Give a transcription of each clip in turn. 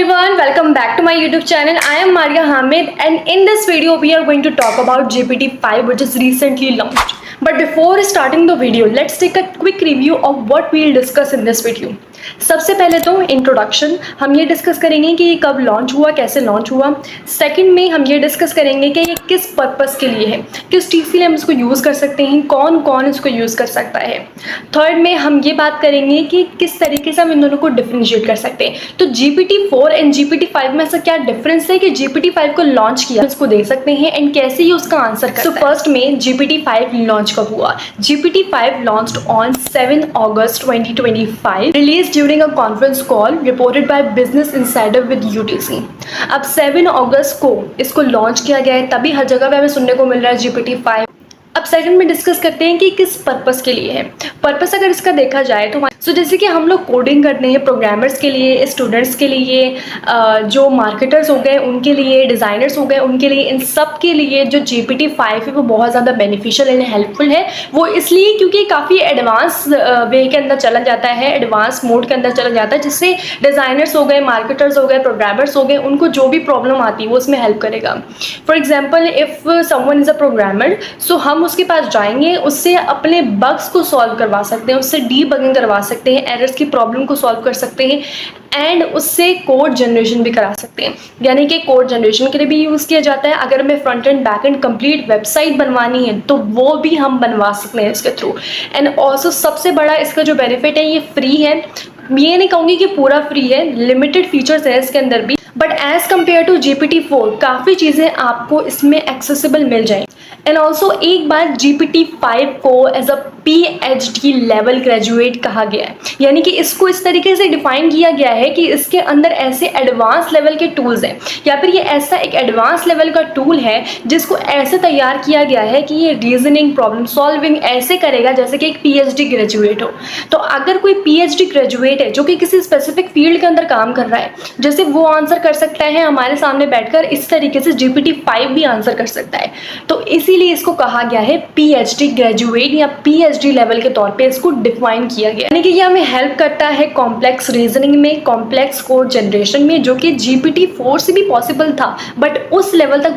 everyone, welcome back to my YouTube channel. I am Maria Hamid and in this video we are going to talk about GPT-5 which is recently launched. But before starting the video, let's take a quick review of what we will discuss in this video. सबसे पहले तो introduction, हम ये discuss करेंगे कि ये कब launch हुआ, कैसे लॉन्च हुआ। सेकंड में हम ये डिस्कस करेंगे कि ये किस पर्पस के लिए है, किस चीज़ के लिए हम इसको यूज़ कर सकते हैं, कौन कौन इसको यूज़ कर सकता है। थर्ड में हम ये बात करेंगे कि किस तरीके से हम इन दोनों को डिफ्रेंशिएट कर सकते हैं। तो GPT-4 एंड GPT-5 में ऐसा क्या डिफरेंस है कि GPT-5 को लॉन्च किया, इसको देख सकते हैं एंड कैसे ही उसका आंसर करता है। तो फर्स्ट में GPT-5 लॉन्च कब हुआ? GPT-5 launched on 7 August 2025, release during a conference call reported by Business Insider with UTC। अब 7 अगस्त को इसको लॉन्च किया गया है, तभी हर जगह पे हमें सुनने को मिल रहा है GPT-5। अब सेकंड में डिस्कस करते हैं कि किस पर्पस के लिए है। पर्पस अगर इसका देखा जाए तो जैसे कि हम लोग कोडिंग करते हैं, प्रोग्रामर्स के लिए, स्टूडेंट्स के लिए, जो मार्केटर्स हो गए उनके लिए, डिज़ाइनर्स हो गए उनके लिए, इन सब के लिए जो GPT-5 है वो बहुत ज़्यादा बेनिफिशियल एंड हेल्पफुल है। वो इसलिए क्योंकि काफ़ी एडवांस वे के अंदर चला जाता है, एडवांस मोड के अंदर चला जाता है, जिससे डिज़ाइनर्स हो गए, मार्केटर्स हो गए, प्रोग्रामर्स हो गए, उनको जो भी प्रॉब्लम आती है वो उसमें हेल्प करेगा। For example if someone is a programmer, so हम उसके पास जाएंगे, उससे अपने बग्स को सॉल्व करवा सकते हैं, उससे डीबगिंग करवा सकते हैं, एरर्स की प्रॉब्लम को सॉल्व कर सकते हैं एंड उससे कोड जनरेशन भी करा सकते हैं। यानी कि कोड जनरेशन के लिए भी यूज़ किया जाता है। अगर हमें front end back and complete website बनवानी है तो वो भी हम बनवा सकते हैं इसके थ्रू। एंड ऑल्सो सबसे बड़ा इसका जो बेनिफिट है, ये फ्री है। ये नहीं कहूँगी कि पूरा फ्री है, लिमिटेड फीचर्स है इसके अंदर भी, but as compare to GPT-4 काफ़ी चीज़ें आपको इसमें एक्सेसिबल मिल जाएंगी। एंड ऑल्सो एक बार GPT-5 को as a PhD level graduate कहा गया है, यानी कि इसको इस तरीके से डिफाइन किया गया है कि इसके अंदर ऐसे एडवांस लेवल के टूल्स हैं, या फिर ये ऐसा एक एडवांस लेवल का टूल है जिसको ऐसे तैयार किया गया है कि ये रीजनिंग, प्रॉब्लम सॉल्विंग ऐसे करेगा जैसे कि एक PhD ग्रेजुएट हो। तो अगर कोई PhD ग्रेजुएट है जो कि किसी स्पेसिफिक फील्ड के अंदर काम कर रहा है, जैसे वो आंसर कर सकता है हमारे सामने बैठकर, इस तरीके से GPT-5 भी आंसर कर सकता है। तो इसीलिए इसको कहा गया है PhD ग्रेजुएट या PhD लेवल के तौर पे इसको डिफाइन किया गया, यानी कि ये हमें हेल्प करता है कॉम्प्लेक्स रीजनिंग में, कॉम्प्लेक्स कोड जनरेशन में, जो कि GPT-4 से भी पॉसिबल था बट उस लेवल तक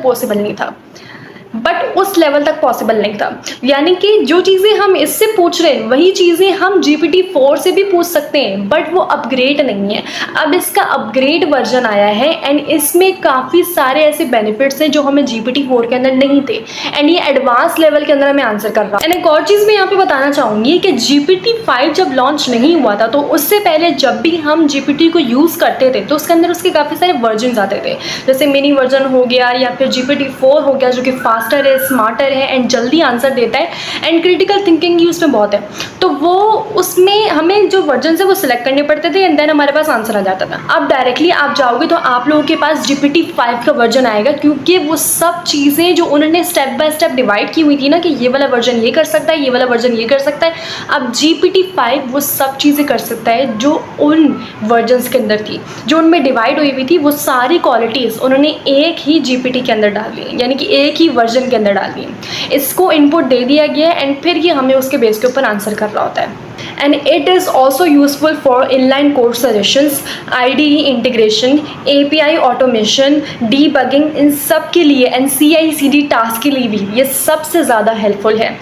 पॉसिबल नहीं था। यानी कि जो चीज़ें हम इससे पूछ रहे हैं वही चीज़ें हम GPT-4 से भी पूछ सकते हैं, बट वो अपग्रेड नहीं है। अब इसका अपग्रेड वर्जन आया है एंड इसमें काफ़ी सारे ऐसे बेनिफिट्स हैं जो हमें GPT-4 के अंदर नहीं थे, एंड ये एडवांस लेवल के अंदर हमें आंसर कर रहा है। एंड एक और चीज़ मैं यहाँ पे बताना चाहूँगी कि GPT-5 जब लॉन्च नहीं हुआ था तो उससे पहले जब भी हम GPT को यूज़ करते थे तो उसके अंदर उसके काफ़ी सारे वर्जन आते थे, जैसे मिनी वर्जन हो गया या फिर GPT-4 हो गया, जो कि फास्टर है, स्मार्टर है एंड जल्दी आंसर देता है एंड क्रिटिकल थिंकिंग भी उसमें बहुत है। तो वो उसमें हमें जो वर्जन है वो सिलेक्ट करने पड़ते थे एंड देन हमारे पास आंसर आ जाता था। अब डायरेक्टली आप जाओगे तो आप लोगों के पास GPT-5 का वर्जन आएगा, क्योंकि वो सब चीज़ें जो उन्होंने स्टेप बाय स्टेप डिवाइड की हुई थी ना, कि ये वाला वर्जन ये कर सकता है, ये वाला वर्जन ये कर सकता है, अब GPT-5 वो सब चीज़ें कर सकता है जो उन वर्जन्स के अंदर थी, जो उनमें डिवाइड हुई हुई थी। वो सारी क्वालिटीज़ उन्होंने एक ही GPT के अंदर डाल दी, यानी कि एक ही वर्जन के अंदर डाल दी। इसको इनपुट दे दिया गया है एंड फिर ये हमें उसके बेस के ऊपर आंसर कर रहा होता है। And it is also useful for inline code suggestions, IDE integration, API automation, debugging, इन सब के लिए एंड CI/CD टास्क के लिए भी ये सबसे ज़्यादा हेल्पफुल है।